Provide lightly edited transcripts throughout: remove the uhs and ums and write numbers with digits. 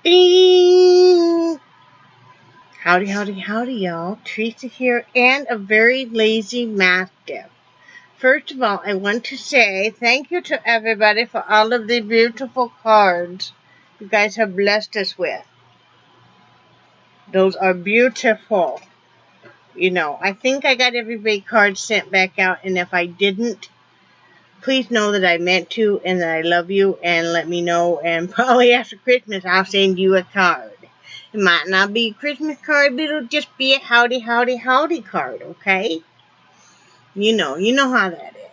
Bing! Howdy, howdy, howdy, y'all. Teresa here, and a very lazy mastiff. First of all, I want to say thank you to everybody for all of the beautiful cards you guys have blessed us with. Those are beautiful. You know, I think I got everybody cards sent back out, and if I didn't, please know that I meant to and that I love you, and let me know, and probably after Christmas I'll send you a card. It might not be a Christmas card, but it'll just be a howdy, howdy, howdy card, okay? You know how that is.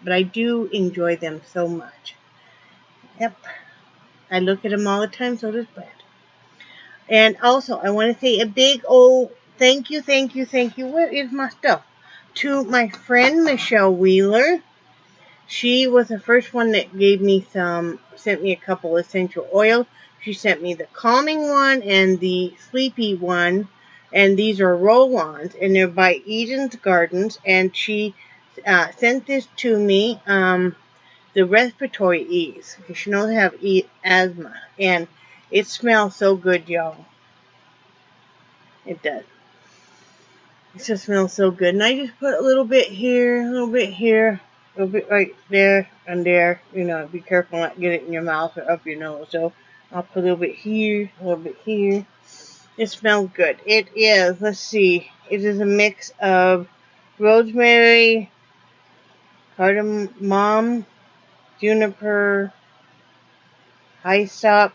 But I do enjoy them so much. Yep. I look at them all the time, so does Brad. And also, I want to say a big old thank you. Where is my stuff? To my friend Michelle Wheeler. She was the first one that sent me a couple essential oils. She sent me the calming one and the sleepy one. And these are roll-ons. And they're by Eden's Gardens. And she sent this to me, the respiratory ease. Because she knows I have asthma. And it smells so good, y'all. It does. It just smells so good. And I just put a little bit here, a little bit here. A little bit right there and there. You know, be careful not to get it in your mouth or up your nose. So I'll put a little bit here, a little bit here. It smells good. It is, let's see, it is a mix of rosemary, cardamom, juniper, hyssop,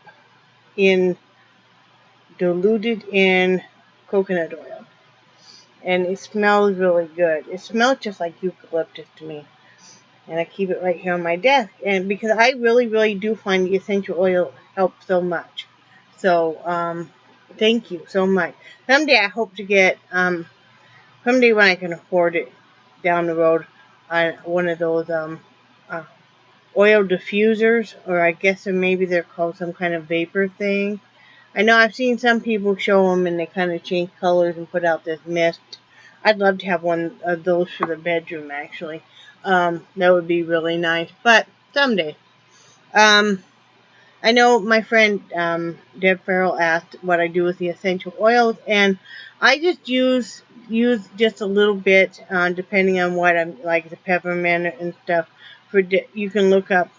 diluted in coconut oil. And it smells really good. It smells just like eucalyptus to me. And I keep it right here on my desk. And because I really, really do find the essential oil helps so much. So, thank you so much. Someday I hope to get, someday when I can afford it down the road, one of those, oil diffusers. Or I guess maybe they're called some kind of vapor thing. I know I've seen some people show them and they kind of change colors and put out this mist. I'd love to have one of those for the bedroom, actually. That would be really nice, but someday. I know my friend Deb Farrell asked what I do with the essential oils, and I just use just a little bit, depending on what I'm like, the peppermint and stuff. You can look up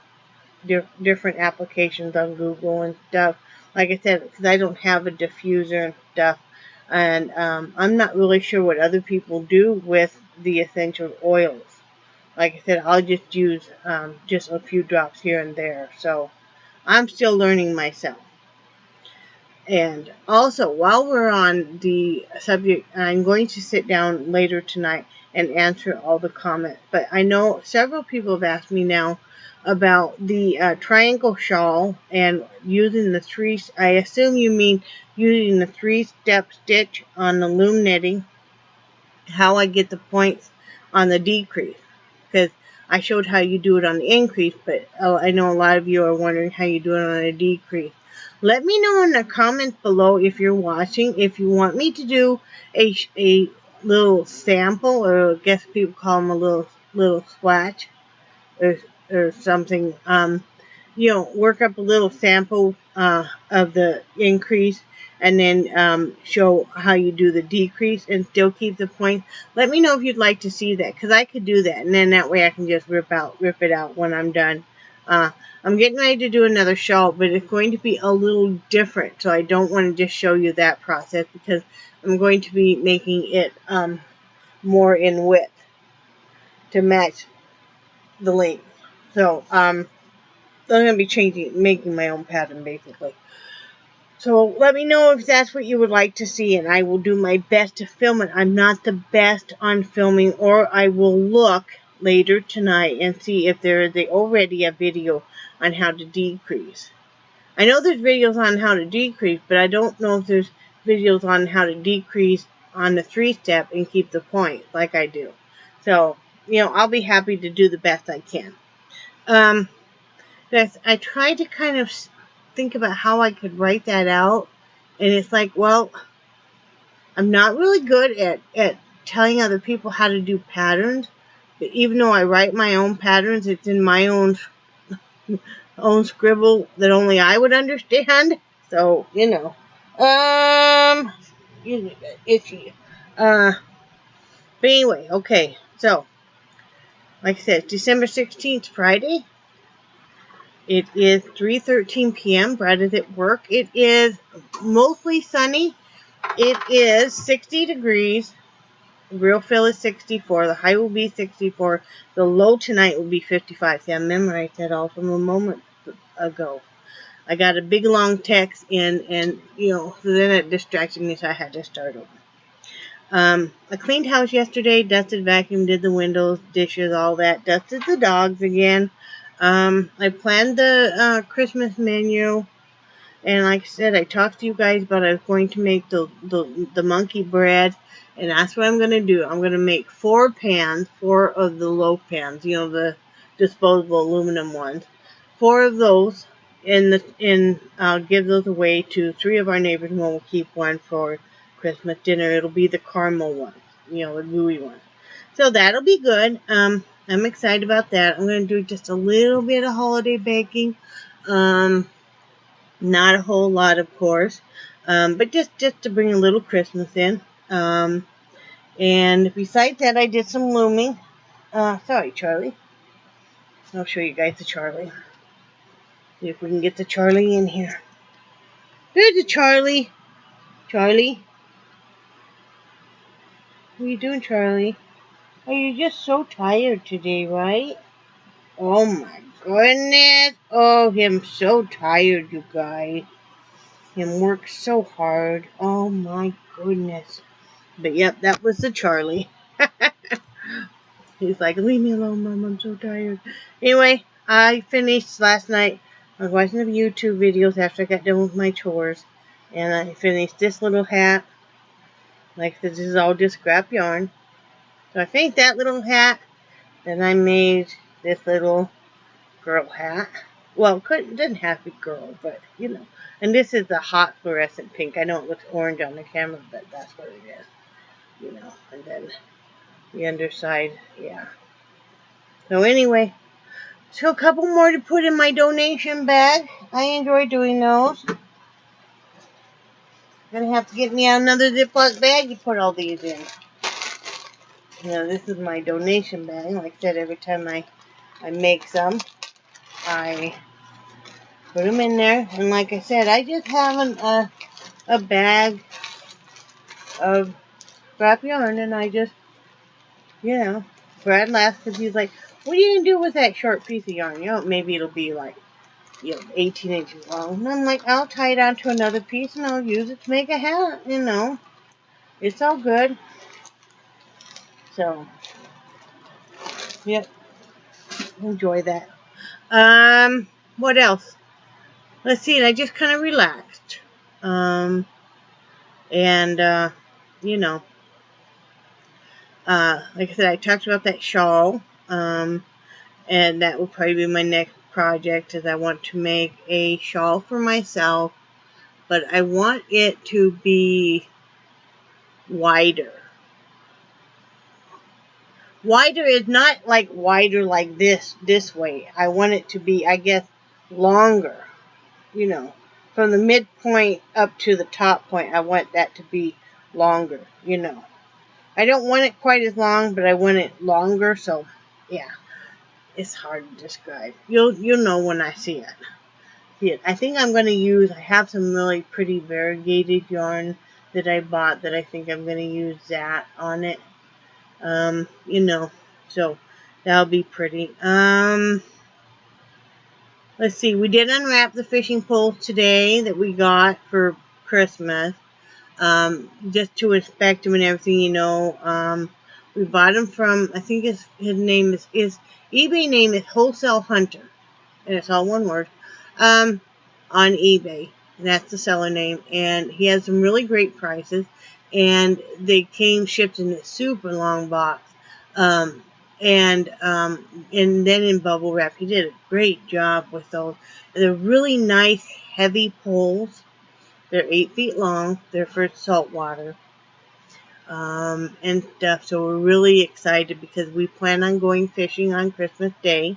different applications on Google and stuff. Like I said, because I don't have a diffuser and stuff, and I'm not really sure what other people do with the essential oils. Like I said, I'll just use just a few drops here and there. So I'm still learning myself. And also, while we're on the subject, I'm going to sit down later tonight and answer all the comments. But I know several people have asked me now about the triangle shawl and using the I assume you mean using the 3-step stitch on the loom knitting, how I get the points on the decrease. Because I showed how you do it on the increase, but I know a lot of you are wondering how you do it on a decrease. Let me know in the comments below if you're watching, if you want me to do a little sample, or I guess people call them a little swatch, or something. Work up a little sample of the increase, and then show how you do the decrease and still keep the points. Let me know if you'd like to see that, because I could do that, and then that way I can just rip it out when I'm done. I'm getting ready to do another shawl, but it's going to be a little different, so I don't want to just show you that process, because I'm going to be making it more in width to match the length. So I'm going to be making my own pattern, basically. So let me know if that's what you would like to see, and I will do my best to film it. I'm not the best on filming, or I will look later tonight and see if there is already a video on how to decrease. I know there's videos on how to decrease, but I don't know if there's videos on how to decrease on the 3-step and keep the point like I do. So, I'll be happy to do the best I can. I tried to kind of think about how I could write that out, and it's like, well, I'm not really good at telling other people how to do patterns, but even though I write my own patterns, it's in my own scribble that only I would understand. So, itchy. But anyway, okay. So, like I said, December 16th, Friday. It is 3:13 p.m. Brad is at work. It is mostly sunny. It is 60 degrees. The real feel is 64. The high will be 64. The low tonight will be 55. See, I memorized that all from a moment ago. I got a big long text in, and so then it distracted me, so I had to start over. I cleaned house yesterday, dusted, vacuumed, did the windows, dishes, all that. Dusted the dogs again. I planned the Christmas menu, and like I said, I talked to you guys about I was going to make the monkey bread, and that's what I'm going to do. I'm going to make 4 pans, 4 of the loaf pans, the disposable aluminum ones. 4 of those, and I'll give those away to 3 of our neighbors, and we'll keep one for Christmas dinner. It'll be the caramel one, the gooey one. So that'll be good. I'm excited about that. I'm going to do just a little bit of holiday baking. Not a whole lot, of course, but just to bring a little Christmas in. And besides that, I did some looming. Sorry, Charlie. I'll show you guys the Charlie. See if we can get the Charlie in here. There's the Charlie. Charlie. What are you doing, Charlie? Are you just so tired today, right? Oh my goodness. Oh, I'm so tired, you guys. Him work so hard. Oh my goodness. But yep, that was the Charlie. He's like, leave me alone, Mom. I'm so tired. Anyway, I finished last night. I was watching the YouTube videos after I got done with my chores. And I finished this little hat. Like this is all just scrap yarn. So I finished that little hat. Then I made this little girl hat. Well, it doesn't have to be girl, but And this is the hot fluorescent pink. I know it looks orange on the camera, but that's what it is. And then the underside, yeah. So anyway, so a couple more to put in my donation bag. I enjoy doing those. Gonna have to get me another Ziploc bag to put all these in. This is my donation bag. Like I said, every time I make some, I put them in there. And like I said, I just have a bag of scrap yarn, and I just, Brad laughs because he's like, what are you going to do with that short piece of yarn? Maybe it'll be like, 18 inches long. And I'm like, I'll tie it onto another piece and I'll use it to make a hat, It's all good. So, yep. Enjoy that. What else? Let's see. I just kind of relaxed. Like I said, I talked about that shawl. And that will probably be my next project, is I want to make a shawl for myself, but I want it to be wider. Wider is not like wider like this way. I want it to be, I guess, longer. From the midpoint up to the top point, I want that to be longer, I don't want it quite as long, but I want it longer, so, yeah. It's hard to describe. You'll know when I see it. I think I'm going to use, I have some really pretty variegated yarn that I bought that I think I'm going to use that on it. So that'll be pretty. Let's see, we did unwrap the fishing poles today that we got for Christmas. Just to inspect them and everything, we bought them from, I think his name is eBay name is Wholesale Hunter, and it's all one word, on eBay, and that's the seller name, and he has some really great prices, and they came shipped in a super long box, and then in bubble wrap. He did a great job with those. They're really nice, heavy poles. They're 8 feet long. They're for salt water. And stuff. So we're really excited because we plan on going fishing on Christmas Day.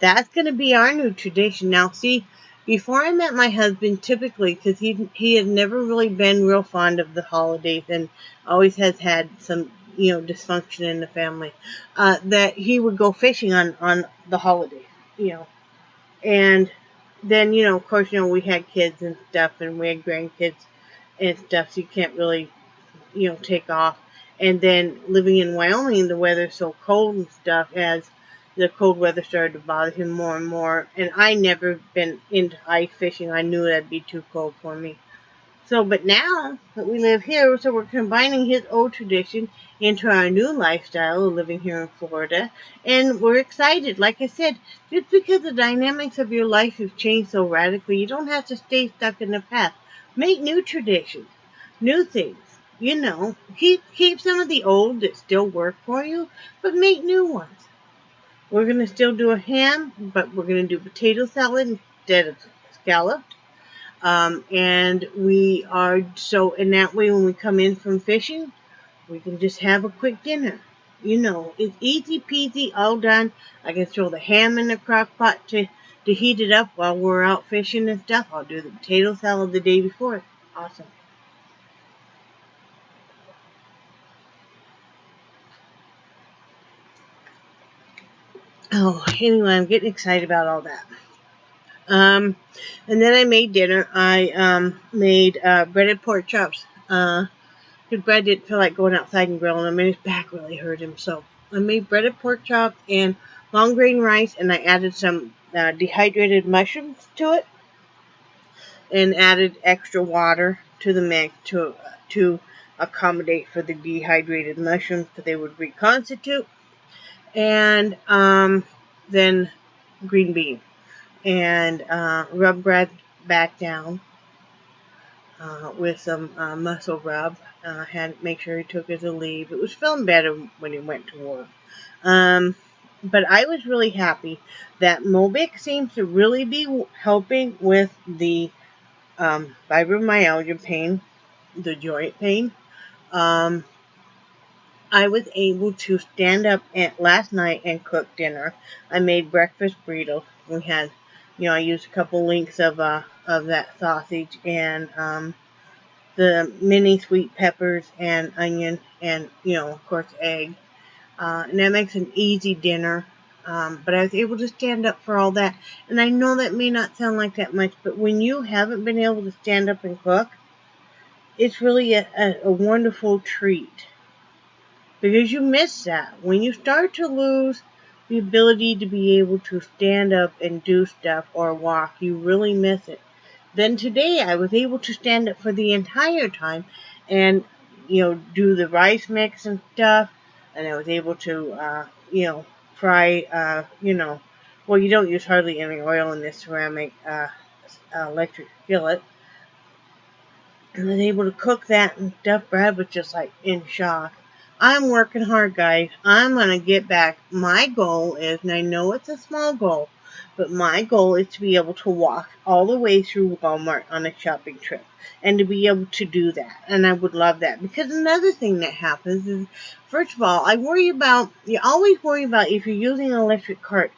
That's going to be our new tradition. Now, see, Before I met my husband, typically, because he had never really been real fond of the holidays and always has had some, dysfunction in the family, that he would go fishing on the holidays, and then, of course, we had kids and stuff, and we had grandkids and stuff, so you can't really, take off. And then living in Wyoming, the weather's so cold and stuff, as the cold weather started to bother him more and more. And I never been into ice fishing. I knew that'd be too cold for me. So, but now that we live here, so we're combining his old tradition into our new lifestyle of living here in Florida. And we're excited. Like I said, just because the dynamics of your life have changed so radically, you don't have to stay stuck in the past. Make new traditions, new things. Keep some of the old that still work for you, but make new ones. We're going to still do a ham, but we're going to do potato salad instead of scalloped. And we are, so in that way, when we come in from fishing, we can just have a quick dinner. It's easy peasy, all done. I can throw the ham in the crock pot to heat it up while we're out fishing and stuff. I'll do the potato salad the day before. Awesome. Oh, anyway, I'm getting excited about all that. And then I made dinner. I made breaded pork chops. Because Brad didn't feel like going outside and grilling them, and his back really hurt him. So I made breaded pork chops and long grain rice, and I added some dehydrated mushrooms to it, and added extra water to the mix to accommodate for the dehydrated mushrooms, so they would reconstitute, and then green bean, and rub Brad back down with some muscle rub. Had to make sure he took his leave. It was feeling better when he went to work. But I was really happy that Mobic seems to really be helping with the fibromyalgia pain, the joint pain. I was able to stand up last night and cook dinner. I made breakfast burritos. We had, I used a couple links of that sausage and the mini sweet peppers and onion and, of course, egg. And that makes an easy dinner. But I was able to stand up for all that. And I know that may not sound like that much, but when you haven't been able to stand up and cook, it's really a wonderful treat. Because you miss that. When you start to lose the ability to be able to stand up and do stuff or walk, you really miss it. Then today I was able to stand up for the entire time and, do the rice mix and stuff. And I was able to, fry, well, you don't use hardly any oil in this ceramic electric skillet. And I was able to cook that and stuff. Brad was just like in shock. I'm working hard, guys. I'm going to get back. My goal is, and I know it's a small goal, but my goal is to be able to walk all the way through Walmart on a shopping trip. And to be able to do that. And I would love that. Because another thing that happens is, first of all, you always worry about if you're using an electric cart,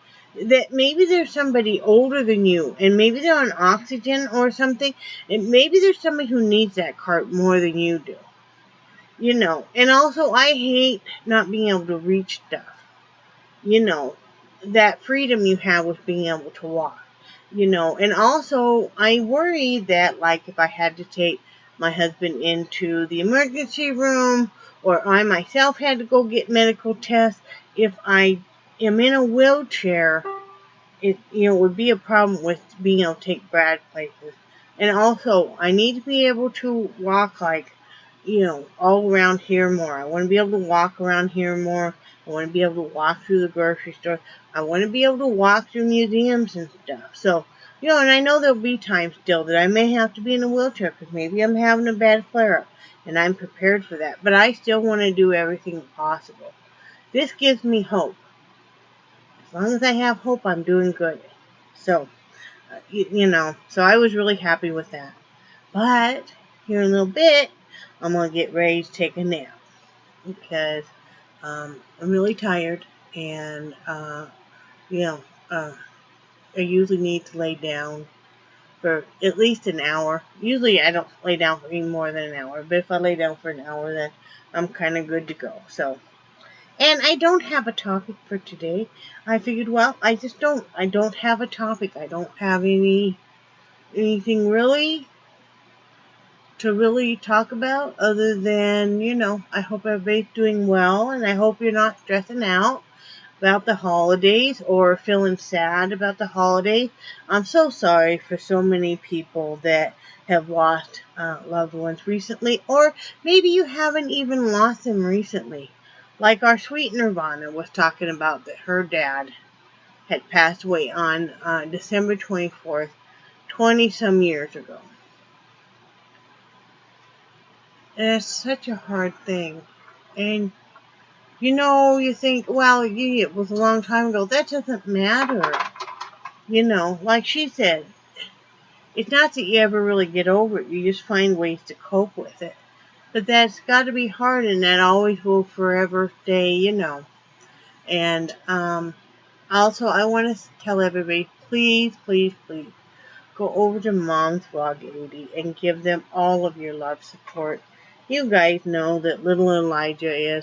that maybe there's somebody older than you, and maybe they're on oxygen or something, and maybe there's somebody who needs that cart more than you do. And also I hate not being able to reach stuff. That freedom you have with being able to walk. And also I worry that, like, if I had to take my husband into the emergency room, or I myself had to go get medical tests, if I am in a wheelchair, it would be a problem with being able to take Brad places. And also I need to be able to walk, like, all around here more. I want to be able to walk around here more. I want to be able to walk through the grocery store. I want to be able to walk through museums and stuff. So, and I know there'll be times still that I may have to be in a wheelchair because maybe I'm having a bad flare-up, and I'm prepared for that. But I still want to do everything possible. This gives me hope. As long as I have hope, I'm doing good. So, so I was really happy with that. But here in a little bit, I'm going to get ready to take a nap because I'm really tired, and I usually need to lay down for at least an hour. Usually I don't lay down for any more than an hour, but if I lay down for an hour, then I'm kind of good to go. So, and I don't have a topic for today. I figured, well, I don't have a topic. I don't have anything really to really talk about other than, I hope everybody's doing well, and I hope you're not stressing out about the holidays or feeling sad about the holidays. I'm so sorry for so many people that have lost loved ones recently, or maybe you haven't even lost them recently. Like our sweet Nirvana was talking about that her dad had passed away on December 24th, 20-some years ago. And it's such a hard thing. And you think, well, it was a long time ago. That doesn't matter. Like she said, it's not that you ever really get over it. You just find ways to cope with it. But that's got to be hard, and that always will forever stay, And also, I want to tell everybody, please, please, please, go over to Mom's Vlog 80 and give them all of your love support. You guys know that little Elijah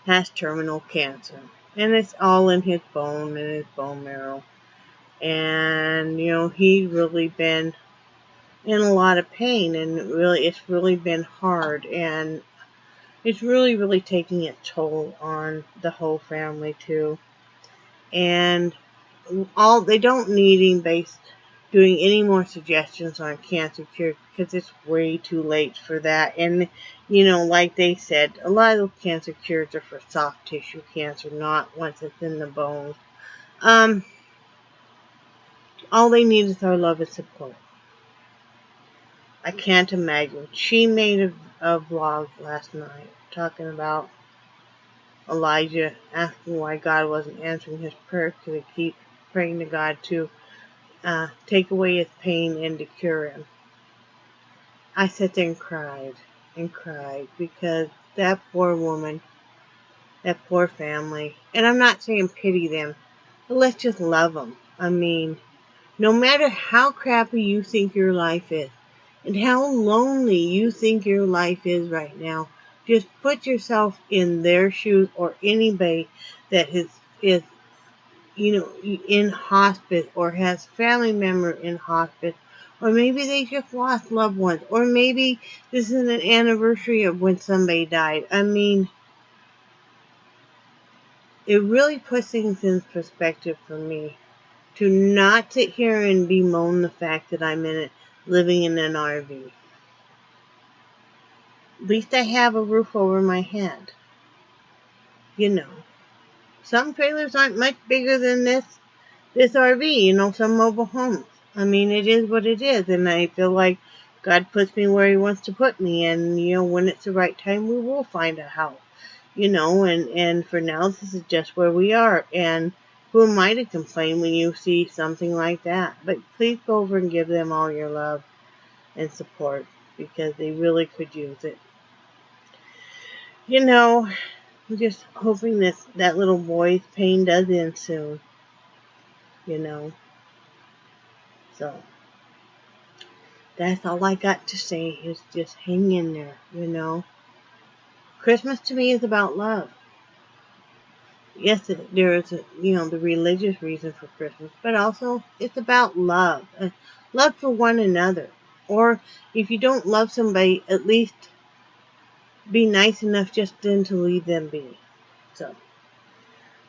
has terminal cancer, and it's all in his bone and his bone marrow. And, he's really been in a lot of pain, and it's really been hard, and it's really, really taking its toll on the whole family, too. And they don't need anybody doing any more suggestions on cancer cure because it's way too late for that. And, like they said, a lot of those cancer cures are for soft tissue cancer, not once it's in the bones. All they need is our love and support. I can't imagine. She made a vlog last night talking about Elijah asking why God wasn't answering his prayer because he keeps praying to God to take away his pain and to cure him. I sat there and cried because that poor woman, that poor family, and I'm not saying pity them, but let's just love them. I mean, no matter how crappy you think your life is, and how lonely you think your life is right now, just put yourself in their shoes or anybody that is in hospice or has family member in hospice, or maybe they just lost loved ones, or maybe this is an anniversary of when somebody died. I mean, it really puts things in perspective for me to not sit here and bemoan the fact that I'm living in an RV. At least I have a roof over my head. Some trailers aren't much bigger than this RV, some mobile homes. I mean, it is what it is, and I feel like God puts me where he wants to put me, and, when it's the right time, we will find a house, and for now, this is just where we are, and who am I to complain when you see something like that? But please go over and give them all your love and support, because they really could use it. I'm just hoping that little boy's pain does end soon. So, that's all I got to say is just hang in there, Christmas to me is about love. Yes, there is, the religious reason for Christmas, but also it's about love. Love for one another. Or if you don't love somebody, at least be nice enough just then to leave them be. So,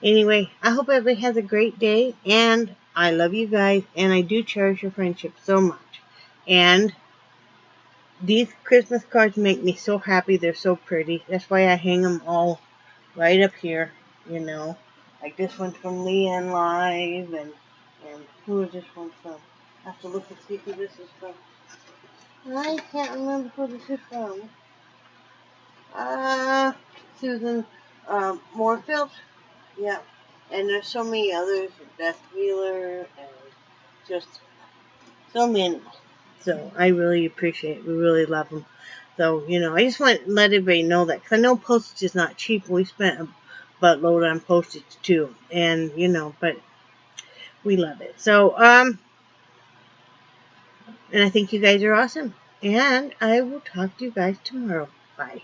anyway, I hope everybody has a great day, and I love you guys, and I do cherish your friendship so much. And these Christmas cards make me so happy. They're so pretty. That's why I hang them all right up here, Like this one's from Leanne Live, and who is this one from? I have to look and see who this is from. I can't remember who this is from. Susan Moorfield. Yeah. And there's so many others, Beth Wheeler, and just so many. So I really appreciate it. We really love them. So, I just want to let everybody know that. Because I know postage is not cheap. We spent a buttload on postage too. And, but we love it. So, And I think you guys are awesome. And I will talk to you guys tomorrow. Bye.